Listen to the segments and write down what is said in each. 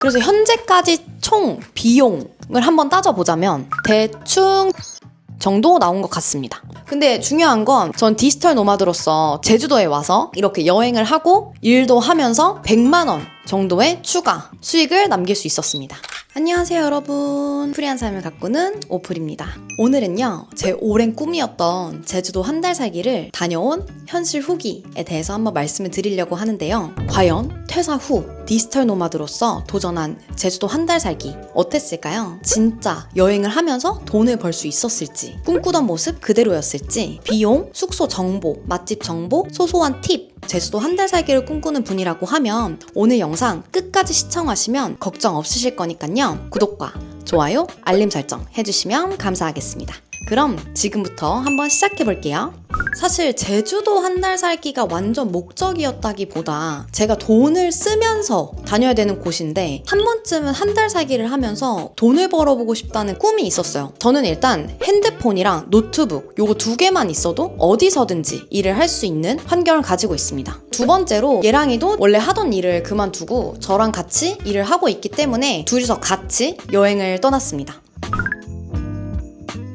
그래서 현재까지 총 비용을 한번 따져보자면 대충 정도 나온 것 같습니다. 근데 중요한 건 전 디지털 노마드로서 제주도에 와서 이렇게 여행을 하고 일도 하면서 100만 원 정도의 추가 수익을 남길 수 있었습니다. 안녕하세요 여러분, 프리한 삶을 가꾸는 오플입니다. 오늘은요, 제 오랜 꿈이었던 제주도 한 달 살기를 다녀온 현실 후기에 대해서 한번 말씀을 드리려고 하는데요. 과연 퇴사 후 디지털 노마드로서 도전한 제주도 한 달 살기 어땠을까요? 진짜 여행을 하면서 돈을 벌 수 있었을지, 꿈꾸던 모습 그대로였을지, 비용, 숙소 정보, 맛집 정보, 소소한 팁, 제주도 한 달 살기를 꿈꾸는 분이라고 하면 오늘 영상 끝까지 시청하시면 걱정 없으실 거니까요. 구독과 좋아요, 알림 설정 해주시면 감사하겠습니다. 그럼 지금부터 한번 시작해 볼게요. 사실 제주도 한 달 살기가 완전 목적이었다기보다 제가 돈을 쓰면서 다녀야 되는 곳인데 한 번쯤은 한 달 살기를 하면서 돈을 벌어보고 싶다는 꿈이 있었어요. 저는 일단 핸드폰이랑 노트북 요거 2개만 있어도 어디서든지 일을 할 수 있는 환경을 가지고 있습니다. 두 번째로 예랑이도 원래 하던 일을 그만두고 저랑 같이 일을 하고 있기 때문에 둘이서 같이 여행을 떠났습니다.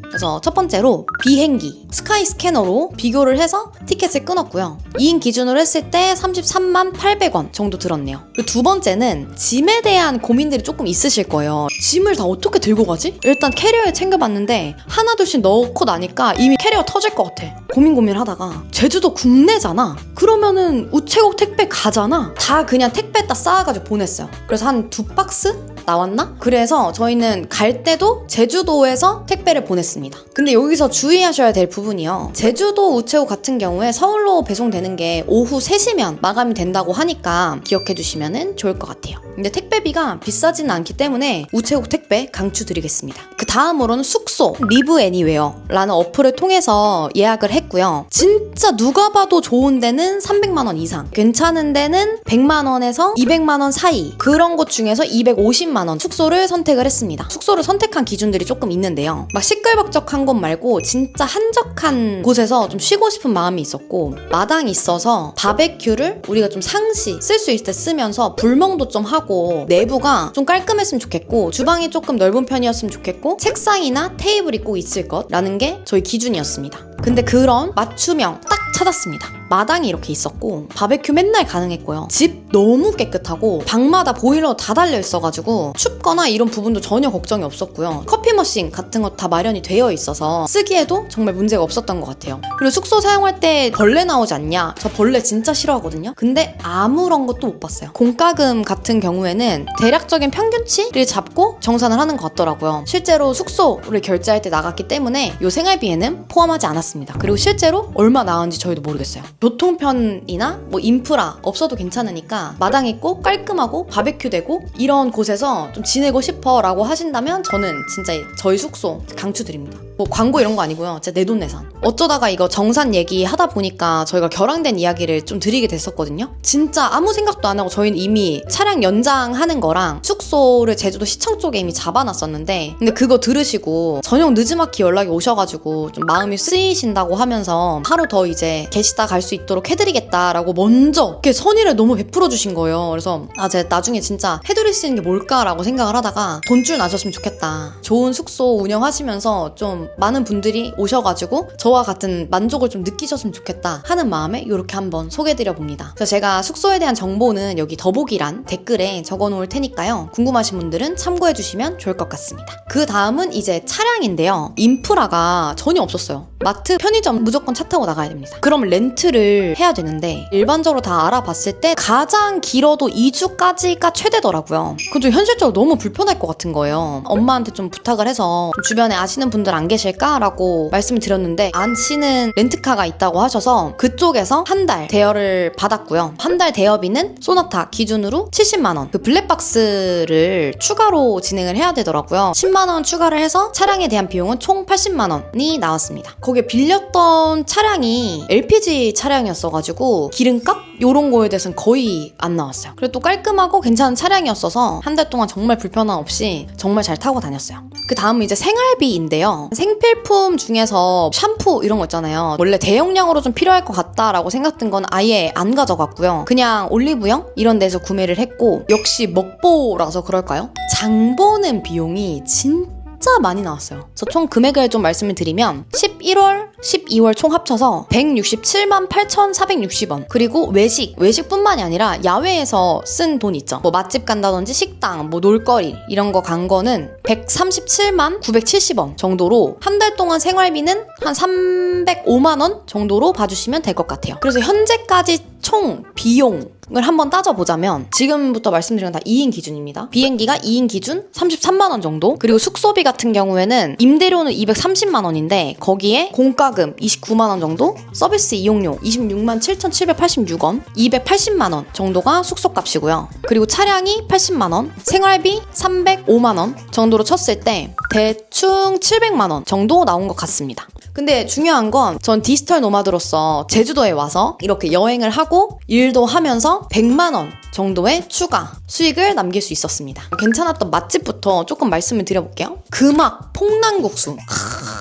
그래서 첫 번째로 비행기, 스카이 스캐너로 비교를 해서 티켓을 끊었고요. 2인 기준으로 했을 때 33만 800원 정도 들었네요. 그리고 두 번째는 짐에 대한 고민들이 조금 있으실 거예요. 짐을 다 어떻게 들고 가지? 일단 캐리어에 챙겨봤는데 하나 둘씩 넣고 나니까 이미 캐리어 터질 것 같아. 고민을 하다가 제주도 국내잖아? 그러면은 우체국 택배 가잖아? 다 그냥 택배에다 쌓아가지고 보냈어요. 그래서 한 2박스? 나왔나? 그래서 저희는 갈 때도 제주도에서 택배를 보냈습니다. 근데 여기서 주의하셔야 될 부분이요. 제주도 우체국 같은 경우에 서울로 배송되는 게 오후 3시면 마감이 된다고 하니까 기억해 주시면 좋을 것 같아요. 근데 택배비가 비싸지는 않기 때문에 우체국 택배 강추드리겠습니다. 그 다음으로는 숙소, 리브 애니웨어라는 어플을 통해서 예약을 했고요. 진짜 누가 봐도 좋은 데는 300만 원 이상, 괜찮은 데는 100만 원에서 200만 원 사이, 그런 곳 중에서 250만 원 숙소를 선택을 했습니다. 숙소를 선택한 기준들이 조금 있는데요. 막 시끌벅적한 곳 말고 진짜 한적한 곳에서 좀 쉬고 싶은 마음이 있었고, 마당이 있어서 바베큐를 우리가 좀 상시 쓸 수 있을 때 쓰면서 불멍도 좀 하고, 내부가 좀 깔끔했으면 좋겠고, 주방이 조금 넓은 편이었으면 좋겠고, 책상이나 테이블이 꼭 있을 것라는 게 저희 기준이었습니다. 근데 그런 맞춤형 딱 찾았습니다. 마당이 이렇게 있었고 바베큐 맨날 가능했고요. 집 너무 깨끗하고 방마다 보일러 다 달려 있어가지고 춥거나 이런 부분도 전혀 걱정이 없었고요. 커피 머신 같은 거 다 마련이 되어 있어서 쓰기에도 정말 문제가 없었던 것 같아요. 그리고 숙소 사용할 때 벌레 나오지 않냐? 저 벌레 진짜 싫어하거든요. 근데 아무런 것도 못 봤어요. 공과금 같은 경우에는 대략적인 평균치를 잡고 정산을 하는 것 같더라고요. 실제로 숙소를 결제할 때 나갔기 때문에 이 생활비에는 포함하지 않았습니다. 그리고 실제로 얼마 나왔는지 저희도 모르겠어요. 교통편이나 뭐 인프라 없어도 괜찮으니까 마당 있고 깔끔하고 바베큐 되고 이런 곳에서 좀 지내고 싶어 라고 하신다면 저는 진짜 저희 숙소 강추드립니다. 뭐 광고 이런 거 아니고요. 진짜 내돈내산. 어쩌다가 이거 정산 얘기 하다 보니까 저희가 결항된 이야기를 좀 드리게 됐었거든요. 진짜 아무 생각도 안 하고 저희는 이미 차량 연장하는 거랑 숙소를 제주도 시청 쪽에 이미 잡아놨었는데, 근데 그거 들으시고 저녁 늦지막히 연락이 오셔가지고 좀 마음이 쓰이신다고 하면서 하루 더 이제 계시다 갈 수 있도록 해드리겠다라고 먼저 이렇게 선의를 너무 베풀어 주신 거예요. 그래서 제가 나중에 진짜 해드릴 수 있는 게 뭘까라고 생각을 하다가 돈줄 나셨으면 좋겠다. 좋은 숙소 운영하시면서 좀 많은 분들이 오셔가지고 저와 같은 만족을 좀 느끼셨으면 좋겠다 하는 마음에 이렇게 한번 소개해드려 봅니다. 그래서 제가 숙소에 대한 정보는 여기 더보기란 댓글에 적어놓을 테니까요. 궁금하신 분들은 참고해주시면 좋을 것 같습니다. 그 다음은 이제 차량인데요. 인프라가 전혀 없었어요. 마트, 편의점 무조건 차 타고 나가야 됩니다. 그럼 렌트를 해야 되는데 일반적으로 다 알아봤을 때 가장 길어도 2주까지가 최대더라고요. 그건 좀 현실적으로 너무 불편할 것 같은 거예요. 엄마한테 좀 부탁을 해서 주변에 아시는 분들 안 계실까라고 말씀을 드렸는데 아시는 렌트카가 있다고 하셔서 그쪽에서 한 달 대여를 받았고요. 한 달 대여비는 소나타 기준으로 70만 원. 그 블랙박스를 추가로 진행을 해야 되더라고요. 10만 원 추가를 해서 차량에 대한 비용은 총 80만 원이 나왔습니다. 요게 빌렸던 차량이 LPG 차량이었어가지고 기름값? 요런 거에 대해서는 거의 안 나왔어요. 그리고 또 깔끔하고 괜찮은 차량이었어서 한 달 동안 정말 불편함 없이 정말 잘 타고 다녔어요. 그 다음은 이제 생활비인데요. 생필품 중에서 샴푸 이런 거 있잖아요. 원래 대용량으로 좀 필요할 것 같다라고 생각된 건 아예 안 가져갔고요. 그냥 올리브영 이런 데서 구매를 했고, 역시 먹보라서 그럴까요? 장 보는 비용이 진짜 많이 나왔어요. 그래서 총 금액을 좀 말씀을 드리면 11월, 12월 총 합쳐서 167만 8,460원. 그리고 외식뿐만이 아니라 야외에서 쓴 돈 있죠. 뭐 맛집 간다든지 식당, 뭐 놀거리 이런 거 간 거는 137만 970원 정도로 한 달 동안 생활비는 한 305만 원 정도로 봐주시면 될 것 같아요. 그래서 현재까지 총 비용을 한번 따져보자면 지금부터 말씀드린 건 다 2인 기준입니다. 비행기가 2인 기준 33만 원 정도, 그리고 숙소비 같은 경우에는 임대료는 230만 원인데 거기에 공과금 29만 원 정도, 서비스 이용료 26만 7,786원, 280만 원 정도가 숙소값이고요. 그리고 차량이 80만 원, 생활비 305만 원 정도로 쳤을 때 대충 700만 원 정도 나온 것 같습니다. 근데 중요한 건 전 디지털 노마드로서 제주도에 와서 이렇게 여행을 하고 일도 하면서 100만 원 정도의 추가 수익을 남길 수 있었습니다. 괜찮았던 맛집부터 조금 말씀을 드려볼게요. 금악 폭락국수.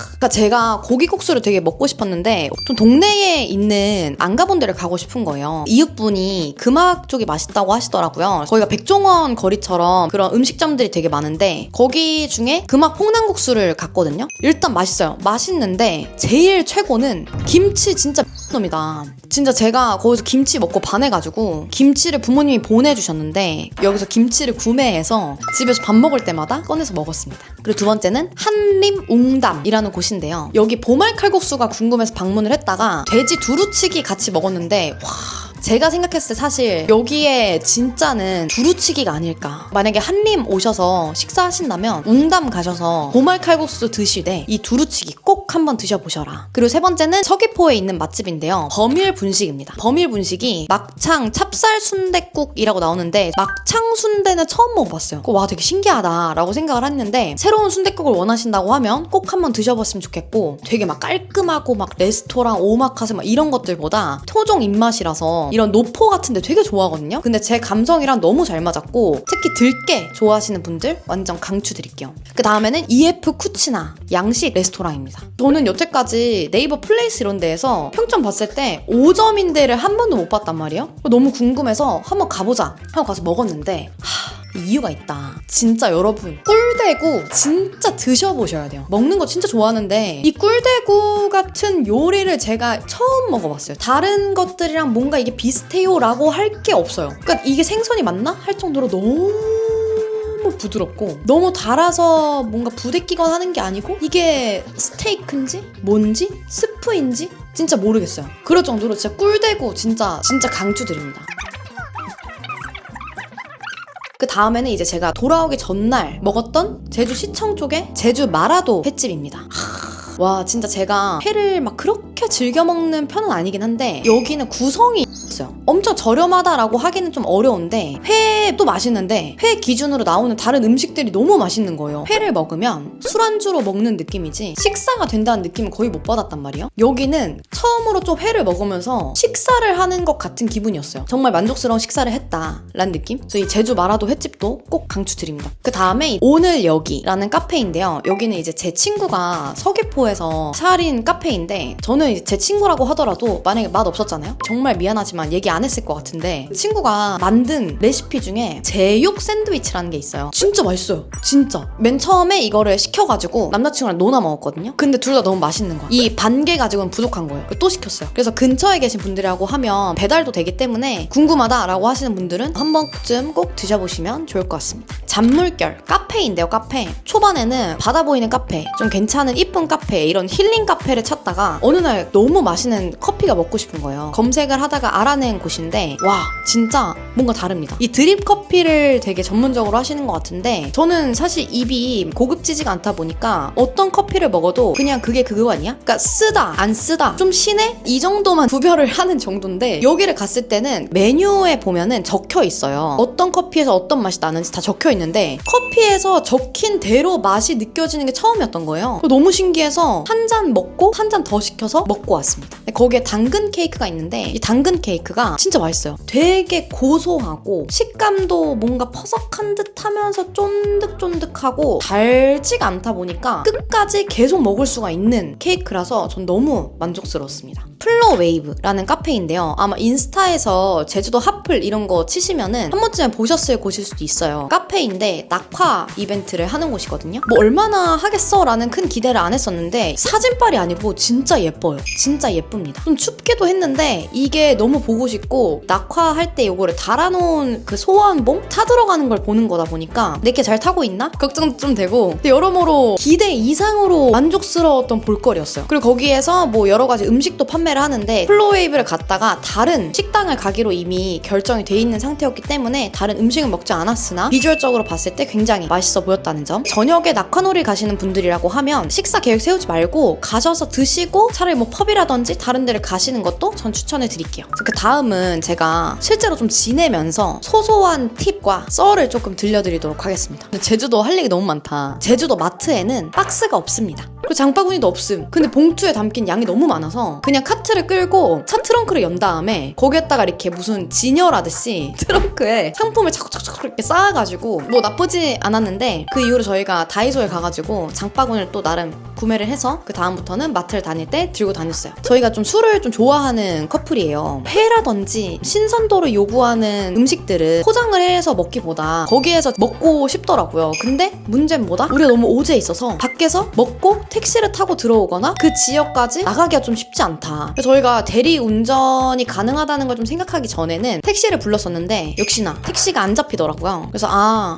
그러니까 제가 고기국수를 되게 먹고 싶었는데 좀 동네에 있는 안 가본 데를 가고 싶은 거예요. 이웃분이 금악 쪽이 맛있다고 하시더라고요. 거기가 백종원 거리처럼 그런 음식점들이 되게 많은데 거기 중에 금악 폭락국수를 갔거든요. 일단 맛있어요. 맛있는데 제일 최고는 김치 진짜 놈이다. 진짜 제가 거기서 김치 먹고 반해가지고 김치를 부모님이 보내주셨는데 여기서 김치를 구매해서 집에서 밥 먹을 때마다 꺼내서 먹었습니다. 그리고 두 번째는 한림웅담이라는 곳인데요. 여기 보말 칼국수가 궁금해서 방문을 했다가 돼지 두루치기 같이 먹었는데 와, 제가 생각했을 때 사실 여기에 진짜는 두루치기가 아닐까. 만약에 한림 오셔서 식사하신다면 웅담 가셔서 보말 칼국수 드시되 이 두루치기 꼭 한번 드셔보셔라. 그리고 세 번째는 서귀포에 있는 맛집인데요. 범일분식입니다. 범일분식이 막창 찹쌀 순댓국이라고 나오는데 막창 순대는 처음 먹어봤어요. 와, 되게 신기하다라고 생각을 했는데 새로운 순댓국을 원하신다고 하면 꼭 한번 드셔봤으면 좋겠고, 되게 막 깔끔하고 막 레스토랑 오마카세 막 이런 것들보다 토종 입맛이라서 이런 노포 같은데 되게 좋아하거든요. 근데 제 감성이랑 너무 잘 맞았고, 특히 들깨 좋아하시는 분들 완전 강추드릴게요. 그 다음에는 EF 쿠치나 양식 레스토랑입니다. 저는 여태까지 네이버 플레이스 이런 데에서 평점 봤을 때 5점인데를 한 번도 못 봤단 말이에요. 너무 궁금해서 한번 가보자 하고 가서 먹었는데 이유가 있다. 진짜 여러분, 꿀대구 진짜 드셔보셔야 돼요. 먹는 거 진짜 좋아하는데 이 꿀대구 같은 요리를 제가 처음 먹어봤어요. 다른 것들이랑 뭔가 이게 비슷해요 라고 할 게 없어요. 그러니까 이게 생선이 맞나? 할 정도로 너무 부드럽고 너무 달아서 뭔가 부대끼거나 하는 게 아니고 이게 스테이크인지 뭔지 스프인지 진짜 모르겠어요. 그럴 정도로 진짜 꿀대구 진짜 강추드립니다. 그 다음에는 이제 제가 돌아오기 전날 먹었던 제주시청 쪽에 제주 마라도 횟집입니다. 와, 진짜 제가 회를 막 그렇게 즐겨 먹는 편은 아니긴 한데 여기는 구성이 있어요. 엄청 저렴하다라고 하기는 좀 어려운데 회도 맛있는데 회 기준으로 나오는 다른 음식들이 너무 맛있는 거예요. 회를 먹으면 술안주로 먹는 느낌이지 식사가 된다는 느낌은 거의 못 받았단 말이에요. 여기는 처음으로 좀 회를 먹으면서 식사를 하는 것 같은 기분이었어요. 정말 만족스러운 식사를 했다라는 느낌? 그래서 이 제주 마라도 횟집도 꼭 강추드립니다. 그 다음에 오늘 여기라는 카페인데요. 여기는 이제 제 친구가 서귀포에서 차린 카페인데 저는 이제 제 친구라고 하더라도 만약에 맛 없었잖아요? 정말 미안하지만 얘기 안 했을 것 같은데 친구가 만든 레시피 중에 제육 샌드위치라는 게 있어요. 진짜 맛있어요. 진짜. 맨 처음에 이거를 시켜가지고 남자친구랑 노나 먹었거든요. 근데 둘 다 너무 맛있는 거야. 이 반 개 가지고는 부족한 거예요. 또 시켰어요. 그래서 근처에 계신 분들이라고 하면 배달도 되기 때문에 궁금하다라고 하시는 분들은 한 번쯤 꼭 드셔보시면 좋을 것 같습니다. 잔물결 카페인데요. 카페 초반에는 바다 보이는 카페, 좀 괜찮은 이쁜 카페, 이런 힐링 카페를 찾다가 어느 날 정말 너무 맛있는 커피가 먹고 싶은 거예요. 검색을 하다가 알아낸 곳인데 와 진짜 뭔가 다릅니다. 이 드립 커피를 되게 전문적으로 하시는 것 같은데 저는 사실 입이 고급지지가 않다 보니까 어떤 커피를 먹어도 그냥 그게 그거 아니야? 그러니까 쓰다 안 쓰다 좀 신해? 이 정도만 구별을 하는 정도인데 여기를 갔을 때는 메뉴에 보면은 적혀 있어요. 어떤 커피에서 어떤 맛이 나는지 다 적혀 있는데 커피에서 적힌 대로 맛이 느껴지는 게 처음이었던 거예요. 너무 신기해서 한 잔 먹고 한 잔 더 시켜서 먹고 왔습니다. 거기에 당근 케이크가 있는데 이 당근 케이크가 진짜 맛있어요. 되게 고소하고 식감도 뭔가 퍼석한 듯 하면서 쫀득쫀득하고 달지가 않다 보니까 끝까지 계속 먹을 수가 있는 케이크라서 전 너무 만족스러웠습니다. 플로웨이브라는 카페인데요. 아마 인스타에서 제주도 핫플 이런 거 치시면은 한 번쯤 보셨을 곳일 수도 있어요. 카페인데 낙화 이벤트를 하는 곳이거든요. 뭐 얼마나 하겠어? 라는 큰 기대를 안 했었는데 사진빨이 아니고 진짜 예뻐요. 진짜 예쁩니다. 좀 춥기도 했는데 이게 너무 보고 싶고 낙화할 때 이거를 달아놓은 그 소원봉 타 들어가는 걸 보는 거다 보니까 내게 잘 타고 있나? 걱정도 좀 되고 근데 여러모로 기대 이상으로 만족스러웠던 볼거리였어요. 그리고 거기에서 뭐 여러 가지 음식도 판매를 하는데 플로웨이브를 갔다가 다른 식당을 가기로 이미 결정이 돼 있는 상태였기 때문에 다른 음식은 먹지 않았으나 비주얼적으로 봤을 때 굉장히 맛있어 보였다는 점. 저녁에 낙화놀이 가시는 분들이라고 하면 식사 계획 세우지 말고 가셔서 드시고 차라리 뭐 펍이라든지 다른 데를 가시는 것도 전 추천을 드릴게요. 그 다음은 제가 실제로 좀 지내면서 소소한 팁과 썰을 조금 들려드리도록 하겠습니다. 근데 제주도 할 얘기 너무 많다. 제주도 마트에는 박스가 없습니다. 그리고 장바구니도 없음. 근데 봉투에 담긴 양이 너무 많아서 그냥 카트를 끌고 차 트렁크를 연 다음에 거기에다가 이렇게 무슨 진열하듯이 트렁크에 상품을 차곡차곡 이렇게 쌓아가지고 뭐 나쁘지 않았는데 그 이후로 저희가 다이소에 가가지고 장바구니를 또 나름 구매를 해서 그 다음부터는 마트를 다닐 때 들고 다녔어요. 저희가 좀 술을 좀 좋아하는 커플이에요. 회라든지 신선도를 요구하는 음식들을 포장을 해서 먹기보다 거기에서 먹고 싶더라고요. 근데 문제는 뭐다? 우리가 너무 오지에 있어서 밖에서 먹고 택시를 타고 들어오거나 그 지역까지 나가기가 좀 쉽지 않다. 그래서 저희가 대리 운전이 가능하다는 걸 좀 생각하기 전에는 택시를 불렀었는데 역시나 택시가 안 잡히더라고요. 그래서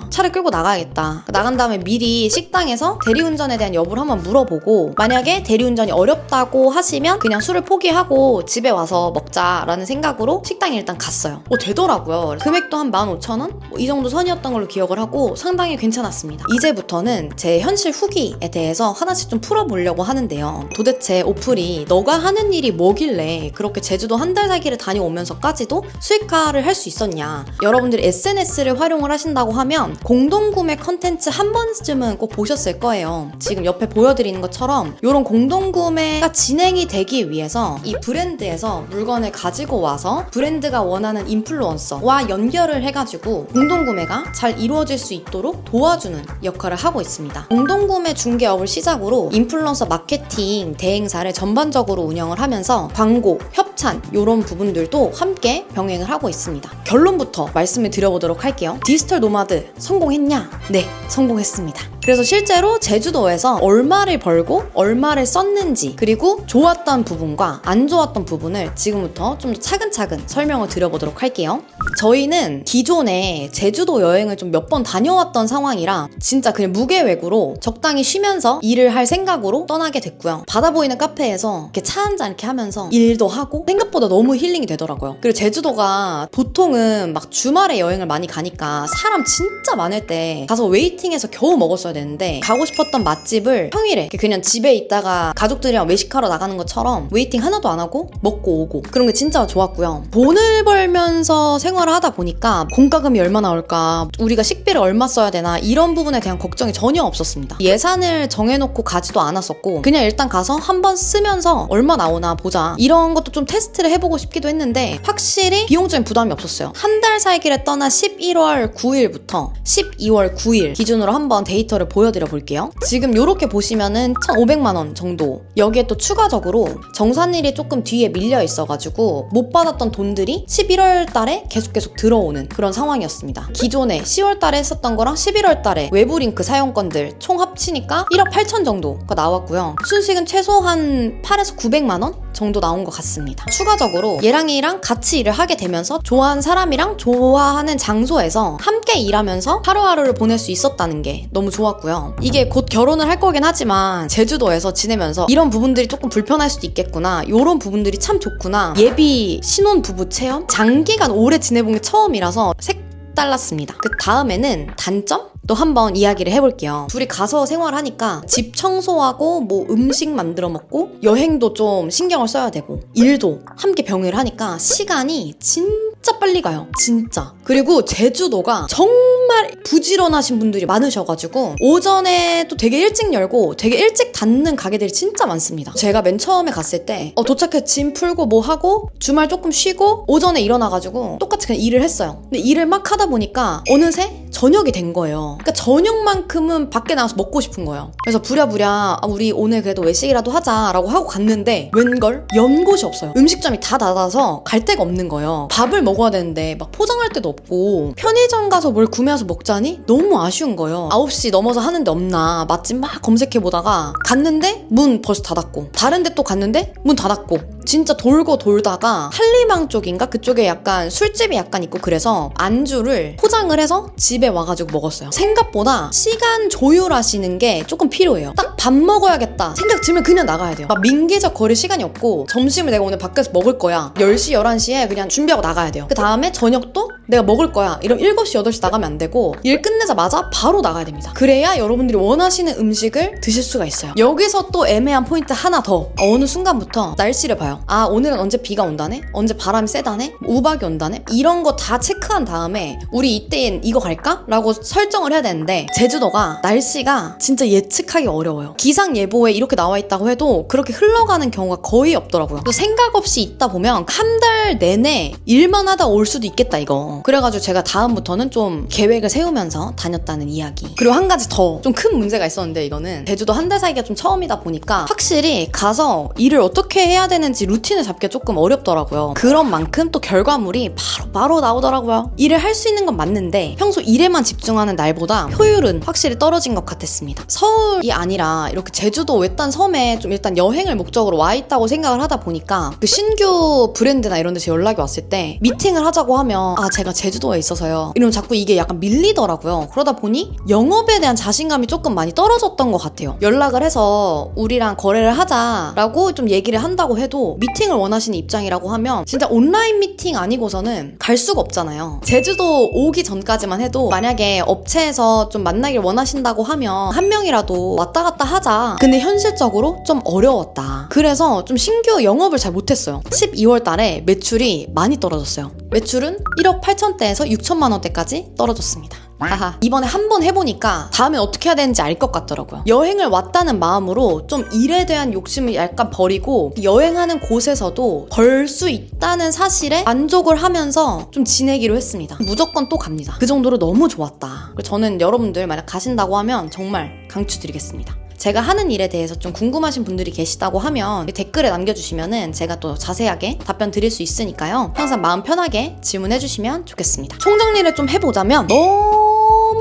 차를 끌고 나가야겠다. 나간 다음에 미리 식당에서 대리운전에 대한 여부를 한번 물어보고 만약에 대리운전이 어렵다고 하시면 그냥 술을 포기하고 집에 와서 먹자라는 생각으로 식당에 일단 갔어요. 되더라고요. 금액도 한 15,000원? 이 정도 선이었던 걸로 기억을 하고 상당히 괜찮았습니다. 이제부터는 제 현실 후기에 대해서 하나씩 좀 풀어보려고 하는데요. 도대체 오플이 너가 하는 일이 뭐길래 그렇게 제주도 한 달 살기를 다녀오면서까지도 수익화를 할 수 있었냐. 여러분들이 SNS를 활용을 하신다고 하면 공동구매 컨텐츠 한 번쯤은 꼭 보셨을 거예요. 지금 옆에 보여드리는 것처럼 이런 공동구매가 진행이 되기 위해서 이 브랜드에서 물건을 가지고 와서 브랜드가 원하는 인플루언서와 연결을 해가지고 공동구매가 잘 이루어질 수 있도록 도와주는 역할을 하고 있습니다. 공동구매 중개업을 시작으로 인플루언서 마케팅 대행사를 전반적으로 운영을 하면서 광고, 협찬 이런 부분들도 함께 병행을 하고 있습니다. 결론부터 말씀을 드려보도록 할게요. 디지털 노마드 성공했냐? 네, 성공했습니다. 그래서 실제로 제주도에서 얼마를 벌고 얼마를 썼는지 그리고 좋았던 부분과 안 좋았던 부분을 지금부터 좀 더 차근차근 설명을 드려보도록 할게요. 저희는 기존에 제주도 여행을 좀 몇 번 다녀왔던 상황이라 진짜 그냥 무계획으로 적당히 쉬면서 일을 할 생각으로 떠나게 됐고요. 바다 보이는 카페에서 이렇게 차 한잔 이렇게 하면서 일도 하고 생각보다 너무 힐링이 되더라고요. 그리고 제주도가 보통은 막 주말에 여행을 많이 가니까 사람 진짜 많을 때 가서 웨이팅해서 겨우 먹었어야 되는데 가고 싶었던 맛집을 평일에 그냥 집에 있다가 가족들이랑 외식하러 나가는 것처럼 웨이팅 하나도 안 하고 먹고 오고 그런 게 진짜 좋았고요. 돈을 벌면서 생활을 하다 보니까 공과금이 얼마 나올까, 우리가 식비를 얼마 써야 되나 이런 부분에 대한 걱정이 전혀 없었습니다. 예산을 정해놓고 가지도 않았었고 그냥 일단 가서 한번 쓰면서 얼마 나오나 보자 이런 것도 좀 테스트를 해보고 싶기도 했는데 확실히 비용적인 부담이 없었어요. 한 달 살기를 떠나 11월 9일부터 12월 9일 기준으로 한번 데이터를 보여드려 볼게요. 지금 이렇게 보시면은 1,500만 원 정도. 여기에 또 추가적으로 정산일이 조금 뒤에 밀려 있어가지고 못 받았던 돈들이 11월 달에 계속 들어오는 그런 상황이었습니다. 기존에 10월 달에 했었던 거랑 11월 달에 외부 링크 사용권들 총 합치니까 1억 8천 정도가 나왔고요. 순식은 최소한 8에서 900만 원 정도 나온 것 같습니다. 추가적으로 얘랑이랑 같이 일을 하게 되면서 좋아하는 사람이랑 좋아하는 장소에서 함께 일하면서 하루하루를 보낼 수 있었다는 게 너무 좋았고요. 이게 곧 결혼을 할 거긴 하지만 제주도에서 지내면서 이런 부분들이 조금 불편할 수도 있겠구나, 이런 부분들이 참 좋구나, 예비 신혼 부부 체험, 장기간 오래 지내본 게 처음이라서 색달랐습니다. 그 다음에는 단점? 또 한번 이야기를 해볼게요. 둘이 가서 생활하니까 집 청소하고 뭐 음식 만들어 먹고 여행도 좀 신경을 써야 되고 일도 함께 병행을 하니까 시간이 진짜 빨리 가요. 진짜. 그리고 제주도가 정말 부지런하신 분들이 많으셔가지고 오전에 또 되게 일찍 열고 되게 일찍 닫는 가게들이 진짜 많습니다. 제가 맨 처음에 갔을 때 도착해 짐 풀고 뭐 하고 주말 조금 쉬고 오전에 일어나가지고 똑같이 그냥 일을 했어요. 근데 일을 막 하다 보니까 어느새 저녁이 된 거예요. 그러니까 저녁만큼은 밖에 나가서 먹고 싶은 거예요. 그래서 부랴부랴 우리 오늘 그래도 외식이라도 하자라고 하고 갔는데 웬걸? 연곳이 없어요. 음식점이 다 닫아서 갈 데가 없는 거예요. 밥을 먹어야 되는데 막 포장할 데도 없고 편의점 가서 뭘 구매해서 먹자니 너무 아쉬운 거예요. 9시 넘어서 하는데 없나 맛집 막 검색해보다가 갔는데 문 벌써 닫았고 다른 데 또 갔는데 문 닫았고 진짜 돌고 돌다가 한리망 쪽인가? 그쪽에 약간 술집이 약간 있고 그래서 안주를 포장을 해서 집에 와가지고 먹었어요. 생각보다 시간 조율하시는 게 조금 필요해요. 딱 밥 먹어야겠다 생각 들면 그냥 나가야 돼요. 막 민기적 거릴 시간이 없고 점심을 내가 오늘 밖에서 먹을 거야 10시, 11시에 그냥 준비하고 나가야 돼요. 그 다음에 저녁도 내가 먹을 거야 이러면 7시, 8시 나가면 안 되고 일 끝내자마자 바로 나가야 됩니다. 그래야 여러분들이 원하시는 음식을 드실 수가 있어요. 여기서 또 애매한 포인트 하나 더. 어느 순간부터 날씨를 봐요. 아 오늘은 언제 비가 온다네? 언제 바람이 세다네? 우박이 온다네? 이런 거 다 체크한 다음에 우리 이때엔 이거 갈까? 라고 설정을 해야 되는데 제주도가 날씨가 진짜 예측하기 어려워요. 기상예보에 이렇게 나와 있다고 해도 그렇게 흘러가는 경우가 거의 없더라고요. 또 생각 없이 있다 보면 한 달 내내 일만 하다 올 수도 있겠다 이거. 그래가지고 제가 다음부터는 좀 계획을 세우면서 다녔다는 이야기. 그리고 한 가지 더 좀 큰 문제가 있었는데 이거는 제주도 한 달 살기가 좀 처음이다 보니까 확실히 가서 일을 어떻게 해야 되는지 루틴을 잡기가 조금 어렵더라고요. 그런 만큼 또 결과물이 바로 나오더라고요. 일을 할 수 있는 건 맞는데 평소 일에만 집중하는 날보다 효율은 확실히 떨어진 것 같았습니다. 서울이 아니라 이렇게 제주도 외딴 섬에 좀 일단 여행을 목적으로 와 있다고 생각을 하다 보니까 그 신규 브랜드나 이런 데서 연락이 왔을 때 미팅을 하자고 하면 아 제가 제주도에 있어서요 이러면 자꾸 이게 약간 밀리더라고요. 그러다 보니 영업에 대한 자신감이 조금 많이 떨어졌던 것 같아요. 연락을 해서 우리랑 거래를 하자라고 좀 얘기를 한다고 해도 미팅을 원하시는 입장이라고 하면 진짜 온라인 미팅 아니고서는 갈 수가 없잖아요. 제주도 오기 전까지만 해도 만약에 업체에서 좀 만나길 원하신다고 하면 한 명이라도 왔다 갔다 하자. 근데 현실적으로 좀 어려웠다. 그래서 좀 신규 영업을 잘 못했어요. 12월 달에 매출이 많이 떨어졌어요. 매출은 1억 8천대에서 6천만 원대까지 떨어졌습니다. 하하. 이번에 한번 해보니까 다음에 어떻게 해야 되는지 알 것 같더라고요. 여행을 왔다는 마음으로 좀 일에 대한 욕심을 약간 버리고 여행하는 곳에서도 벌 수 있다는 사실에 만족을 하면서 좀 지내기로 했습니다. 무조건 또 갑니다. 그 정도로 너무 좋았다. 저는 여러분들 만약 가신다고 하면 정말 강추드리겠습니다. 제가 하는 일에 대해서 좀 궁금하신 분들이 계시다고 하면 댓글에 남겨주시면은 제가 또 자세하게 답변 드릴 수 있으니까요. 항상 마음 편하게 질문해 주시면 좋겠습니다. 총정리를 좀 해보자면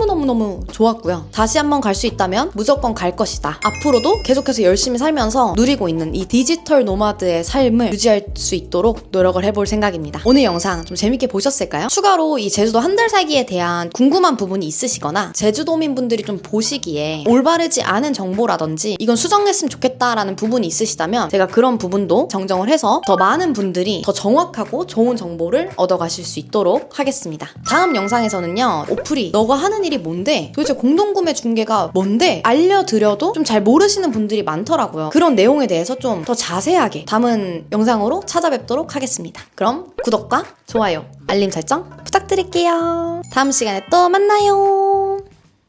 너무너무 좋았고요. 다시 한번 갈 수 있다면 무조건 갈 것이다. 앞으로도 계속해서 열심히 살면서 누리고 있는 이 디지털 노마드의 삶을 유지할 수 있도록 노력을 해볼 생각입니다. 오늘 영상 좀 재밌게 보셨을까요? 추가로 이 제주도 한 달 살기에 대한 궁금한 부분이 있으시거나 제주도민분들이 좀 보시기에 올바르지 않은 정보라든지 이건 수정했으면 좋겠다라는 부분이 있으시다면 제가 그런 부분도 정정을 해서 더 많은 분들이 더 정확하고 좋은 정보를 얻어가실 수 있도록 하겠습니다. 다음 영상에서는요. 오프리 너가 하는 일이 뭔데? 도대체 공동구매 중개가 뭔데? 알려드려도 좀 잘 모르시는 분들이 많더라고요. 그런 내용에 대해서 좀 더 자세하게 담은 영상으로 찾아뵙도록 하겠습니다. 그럼 구독과 좋아요, 알림 설정 부탁드릴게요. 다음 시간에 또 만나요.